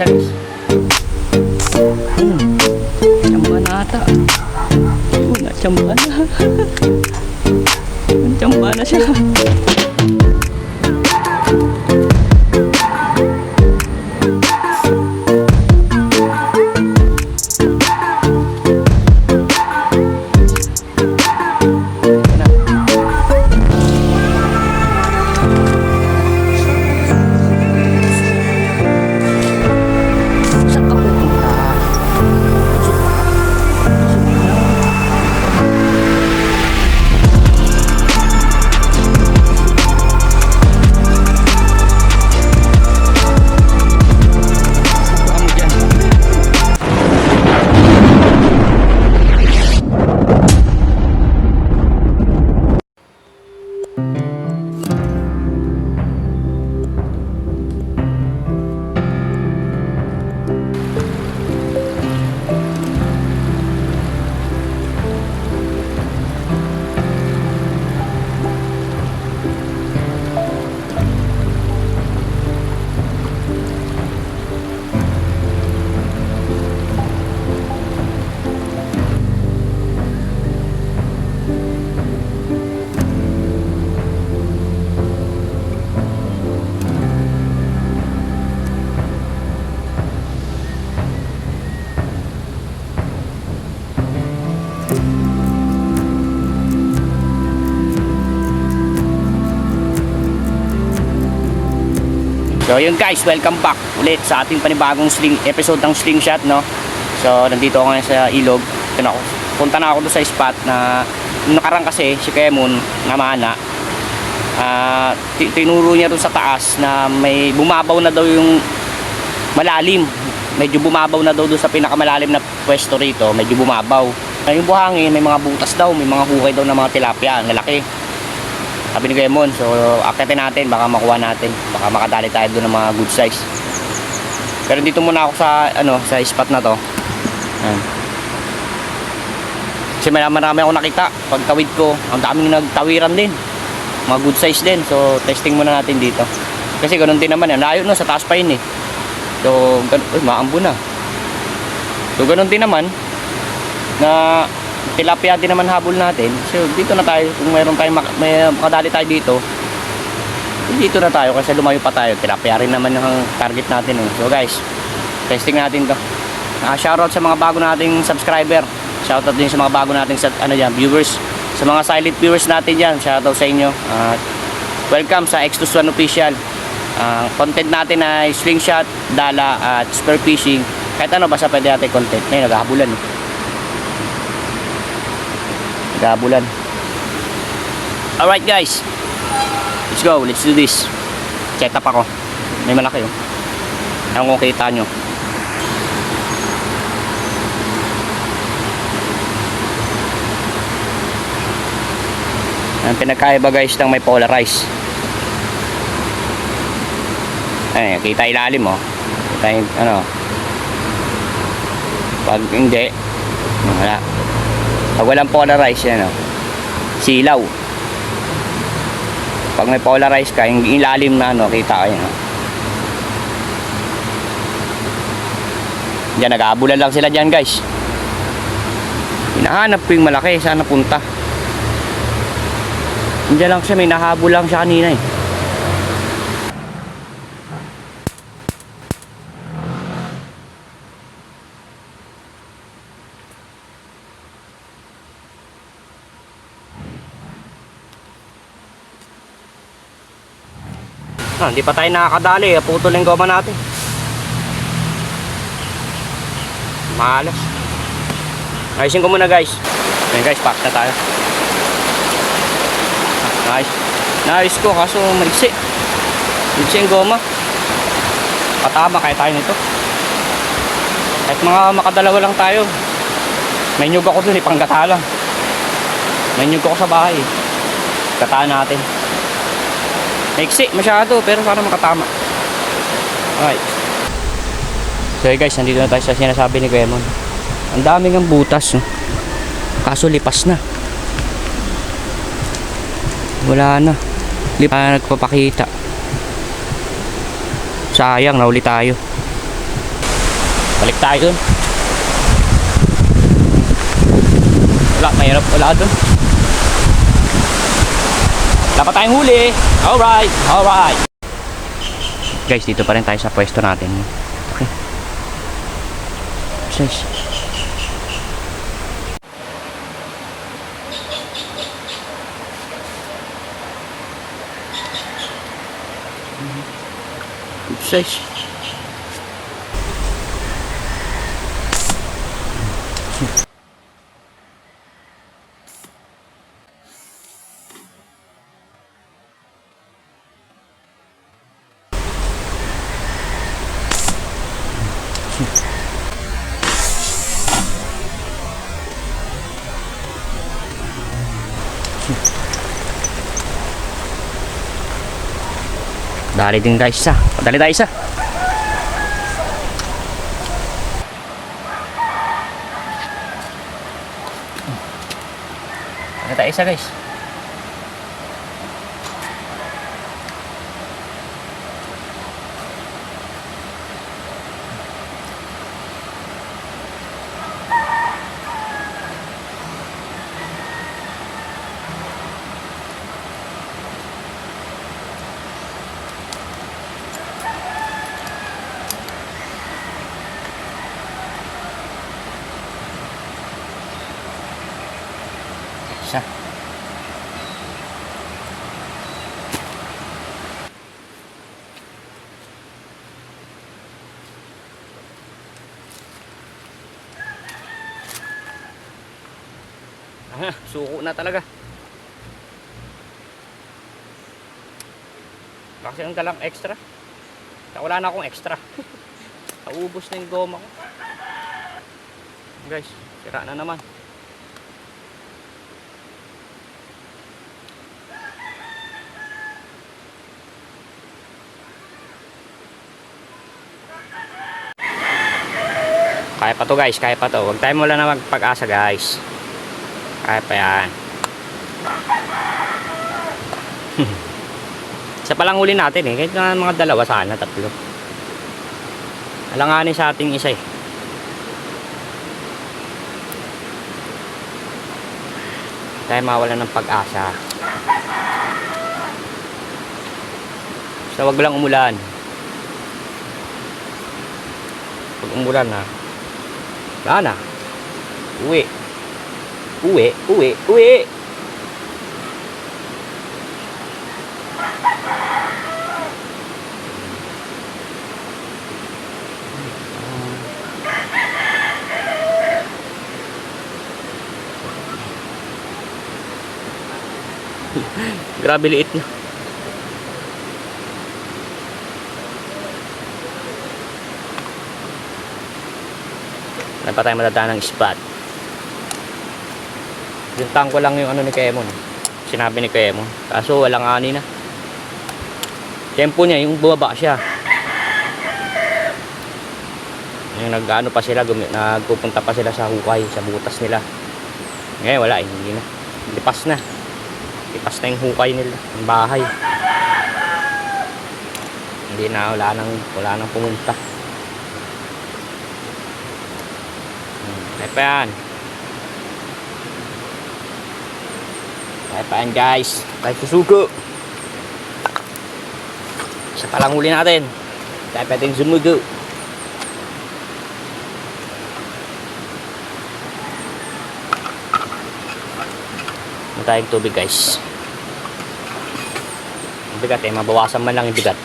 alis. Chamba na ata. Chamba na. Chamba na siya. So yun guys, welcome back ulit sa ating panibagong episode ng Slingshot, no? So nandito ako ngayon sa ilog. Punta na ako doon sa spot na nakarang kasi si Kemon namana. Tinuro niya doon sa taas na may bumabaw na daw yung malalim. Medyo bumabaw na daw doon sa pinakamalalim na pwesto rito. Medyo bumabaw. Yung buhangin, may mga butas daw, may mga hukay daw ng mga tilapia, ang lalaki. Sabi ni Kemon, so akitin natin, baka makuha natin, baka makadali tayo doon ng mga good size. Pero dito muna ako sa sa spot na to. Ayan. Kasi marami ako nakita pagtawid ko, ang daming nagtawiran din, mga good size din. So testing muna natin dito, kasi ganoon din naman yan, layo no, sa taas pa yun eh. So maambo na. So ganoon din naman na tilapia din naman habol natin. So dito na tayo, kung mayroon tayong may makadali tayo dito na tayo, kasi lumayo pa tayo. Tilapia rin naman yung target natin eh. So guys, testing natin to. Shoutout sa mga bago nating subscriber, shoutout din sa mga bago nating viewers, sa mga silent viewers natin dyan, shoutout sa inyo. Welcome sa X21 Official. Content natin ay slingshot, dala at spear fishing. Kahit ano basta pwede natin content. Ngayon naghahabulan eh. Gabulan. Alright guys, let's go, let's do this. Check up ako. May malaki oh. Ewan kung kita nyo. Ang pinagkaiba guys ng may polarize. Ay, kita ilalim oh. Kita yung pag hindi, wala. Pag walang polarize yan, silaw. Pag may polarize ka, yung ilalim na kita ka yan. Diyan, nag-aabulan lang sila dyan guys. Hinahanap ko yung malaki, saan napunta. Diyan lang siya, may nahabol lang siya kanina eh. Hindi pa tayo nakakadali, putol yung goma natin. Malas. Ayusin ko muna guys. Ayan guys, pack na tayo. Nice. Nice ko, kaso maiksi. Maiksi yung goma. Patama kaya tayo nito. Kahit mga makadalawa lang tayo. May nyug ako dun, panggata lang. May nyug ako sa bahay. Gataan natin. Maiksi masyado, pero sana makatama. Alright. So guys, nandito na tayo sa sinasabi ni Kemon. Ang daming ang butas, no? Kaso lipas na. Wala na. Lipas na nagpapakita. Sayang, nahuli tayo. Balik tayo dun. Wala, mahirap. Wala dun. Wala pa tayong huli. Alright, alright. Guys, dito pa rin tayo sa pwesto natin. Okay. Size. Good size. Dali din guys isa. Padali tayo isa. Padali tayo isa guys. Isa. Suko na talaga. Kasi ang dalang extra. Wala na akong extra. Naubos na yung goma ko. Guys, sira na naman. Kaya pa to guys, kaya pa to. Huwag tayo mula na magpag-asa guys. Kaya pa yan. Isa pa lang huli natin eh. Kahit na mga dalawa sana, tatlo. Alanganin sa ating isa eh. Tayo mawala ng pag-asa. So wag lang umulan. Pag umulan na, wala na. Uwi. Uwi, uwi, uwi. Grabe liit na. Wala pa tayo matadaan ng spot. Juntahan ko lang yung ano ni Kemon. Sinabi ni Kemon. Kaso walang ani na. Tempo niya, yung bumaba siya. Yung nag-ano pa sila, nagpupunta pa sila sa hukay, sa butas nila. Ngayon wala, hindi na. Lipas na. Lipas na yung hukay nila, yung bahay. Hindi na, wala nang pumunta. Kaya pa yan. Kaya pa yan guys. Kahit susuko. Isa pa lang huli natin. Kaya pa natin sumugo. Ano tayong tubig guys. Ang bigat eh. Mabawasan man lang yung bigat.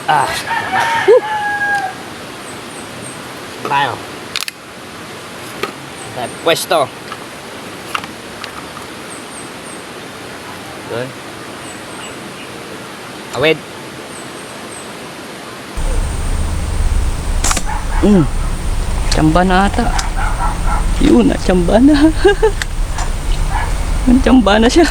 Woo! Tayo. Tayo pwesto. Doon. Awid. Tsamba na ata. Yun, tsamba na. Tsamba na siya.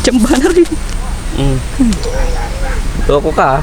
Tsamba na rin. Loko ka.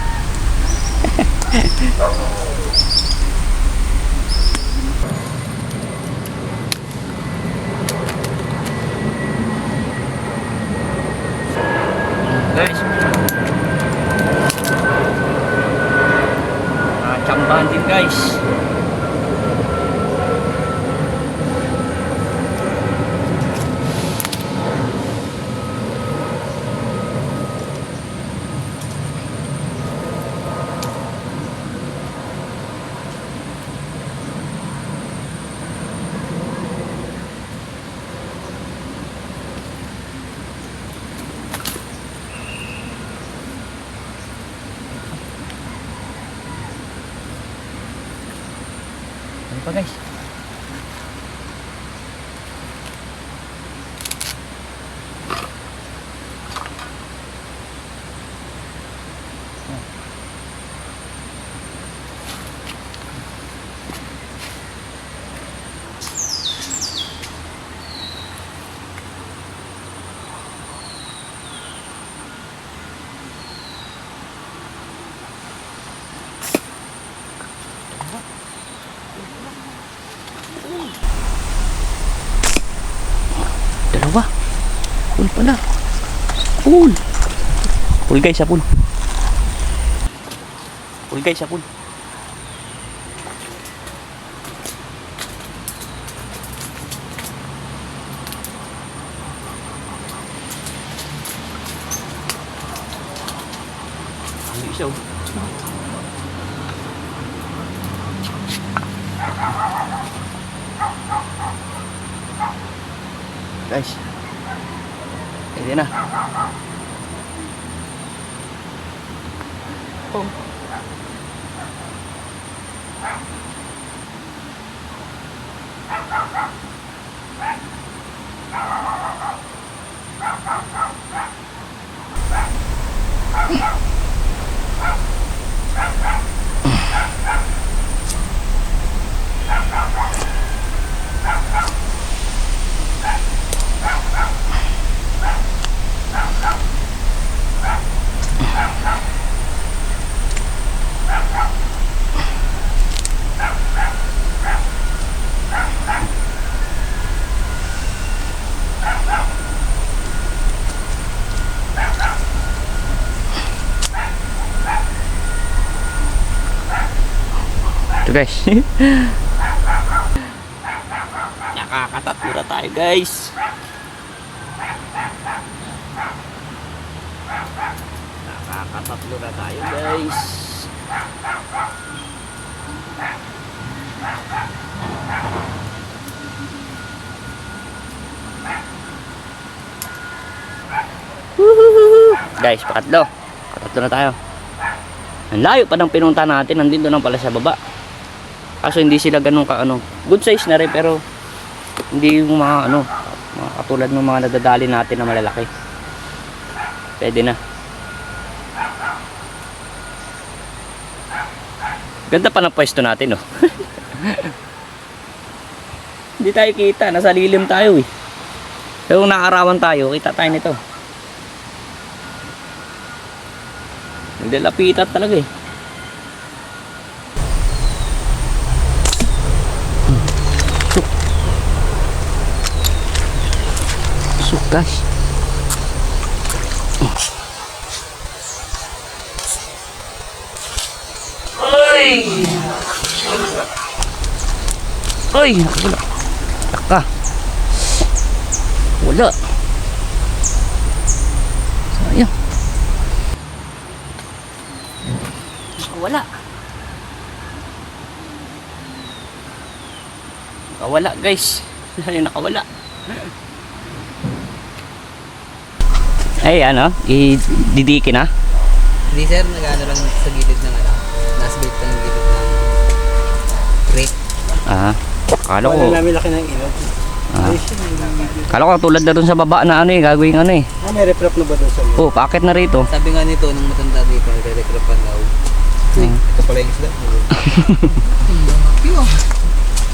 Ano pa guys? Dalawa. Pool pala. Pool. Pool guys, sa pool. Pool guys, sa pool. Hindi siya. Guys, pwede na. Oh. Ito guys. Nakakatatlo na tayo guys. Nakakatatlo na tayo guys. Guys, pakatlo. Pakatlo na tayo. Ang layo pa ng pinunta natin. Nandito lang pala sa baba. Kaso hindi sila ganun ka ano. Good size na rin pero hindi yung mga ano, mga katulad ng mga nadadali natin na malalaki. Pwede na. Ganda pa ng pwesto natin, oh. Hindi tayo kita, nasa lilim tayo eh. Pero kung nakarawan tayo, kita tayo nito. Hindi lapitan talaga eh. Guys, ay, wala. Taka. Wala. Sayang. Wala. Nakawala guys. Nakawala. Ay, ano? Ididiki na? Hindi sir, nag-ano lang sa gilid ng ano. Nasa bait lang yung gilid ng creek. Ah, akala ko. Wala namin laki ng ilog. Ah. Akala ko tulad na dun sa baba na ano eh, gagawin ano eh. Ah, may refrap na ba doon sa ilog? Oh, paakit na rito. Sabi nga nito, nung matanda dito, nagre-recrapan daw. Uy, ito pala yung isda.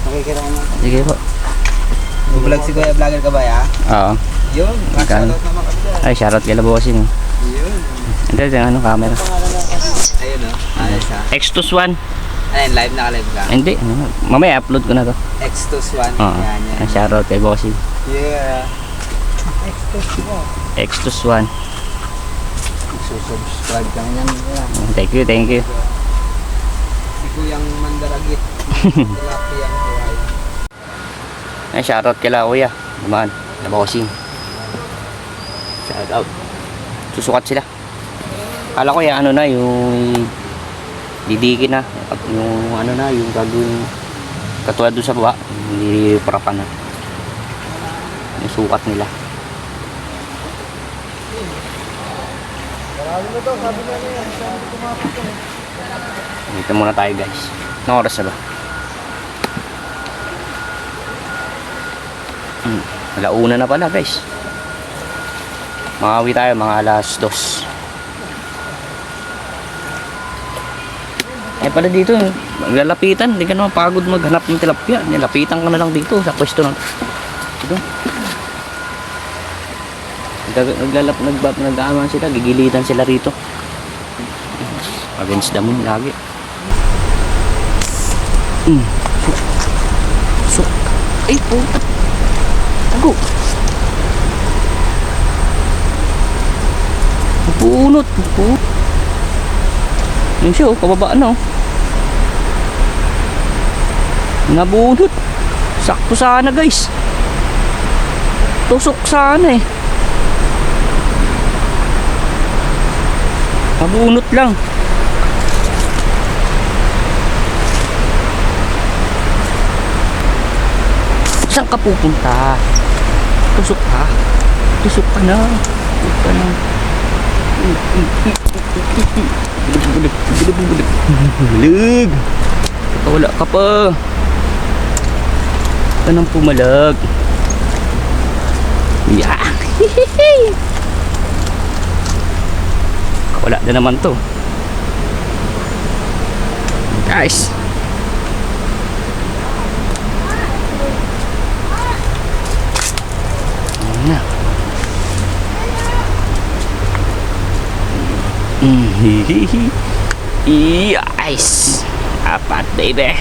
Nakikiraan natin. Sige po. Vlog si Kuya, vlogger ka ba ya? Oo. Yun, shoutout naman kami dyan. Ay, shoutout kay Labosin. Yun. Ito yung ano, camera. Ayun o, ayos ha. X2-1. Ayun, live naka-live ka. Hindi, ano, mamaya upload ko na to. X2-1. Oo. Yan, yan. Shoutout kay Bossing. Yeah. X2-1. Susubscribe ka nga yan. Thank you, thank you. Kuyang Mandaragit. Tilapia ang buhay. Ay, shoutout kila kuya. Naman, na bossing. Shoutout. Susukat sila. Kala ko ano na, yung didikin na. At yung ano na, yung gagawin katulad doon sa baba. Hindi parapan na. Yung sukat nila. Dito muna tayo guys. Anong oras na ba? Alauna na pala guys. Makawi tayo mga alas 2. Eh pala dito, maglalapitan. Hindi ka naman pagod maghanap ng tilapia. Nilapitan ka na lang dito sa pwesto na. Ito. Nag-aaman sila, gigilitan sila rito. Against the moon lagi. Suk. Ay po. Tago. Punot po. Yung siya, kababaan na. Nabunot. Sakto sana guys. Tusok sana eh. Nabunot lang. Saan ka pupunta? Tusok ka. Tusok ka na. Tusok ka na. Bulag. Wala ka pa. Anong pumalag? Yeah. Wala na naman to. Guys. Na. Yes. Apat baby.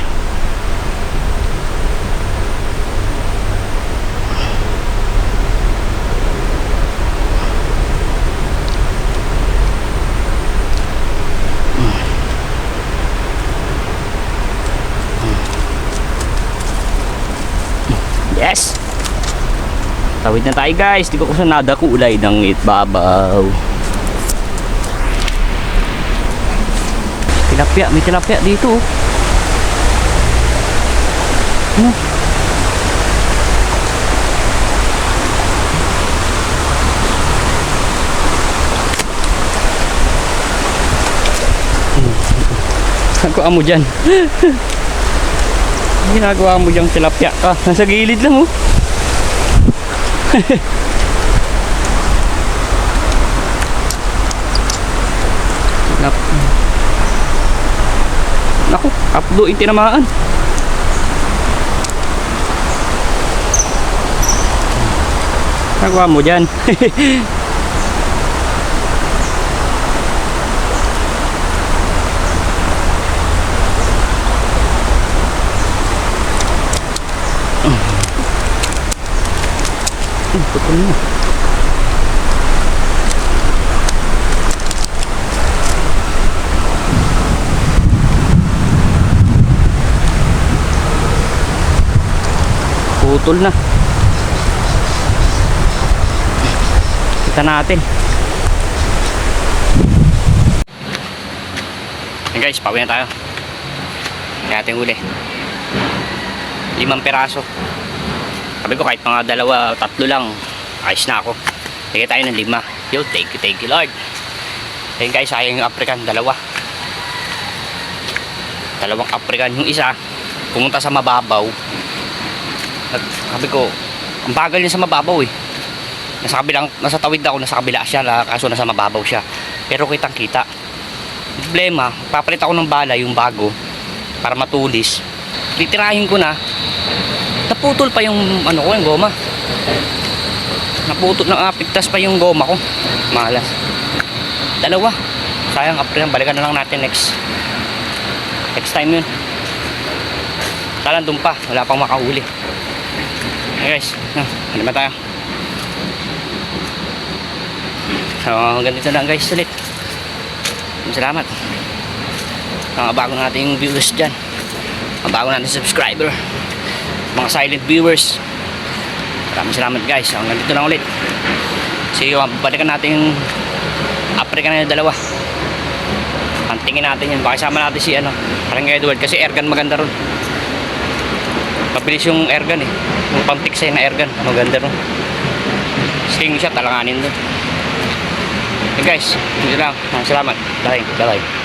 Yes. Tawid na tayo guys. Di ko sa nada kulay ng itbabaw. Tilapia, may tilapia dito. Ano? Ginagawa mo dyan. Ginagawa mo dyan tilapia. Ah, nasa gilid lang oh. Naku, uploadin tinamaan. Nagawa mo dyan. Putol mo. Putol na. Kita natin. Hey guys, pauwi na tayo. Kaya natin huli 5 peraso. Sabi ko kahit mga 2, 3 lang, ayos na ako. Sige tayo ng 5. Yo, thank you Lord. Ayun guys, sayang yung African, 2. 2 African. Yung isa pumunta sa mababaw. Sabi ko, ang bagal niya sa mababaw eh. Nasa tawid ako, nasa kabila siya, kaso nasa mababaw siya. Pero kitang kita. Problema, papalit ako ng bala, yung bago, para matulis. Titirahin ko na, naputol pa yung ano ko, yung goma. Naputol, napigtas pa yung goma ko. Malas. 2. Sayang, African, balikan na lang natin next time yun. Talan dun pa, wala pang makahuli. Okay guys, ano ba tayo? So, hanggang dito lang guys ulit. Salamat. mga bago nating viewers dyan, mga bago nating subscriber, mga silent viewers. Maraming salamat guys. Hanggang dito lang ulit. See you. Balikan natin Africa na yung dalawa. Pantingin natin yun. Baka isama natin si parang Edward kasi airgun maganda ron. Mabilis yung airgun eh. Yung pang-tiksay na airgun maganda ron. Sling shot talanganin dun. Okay guys, dito lang. Salamat. Bye.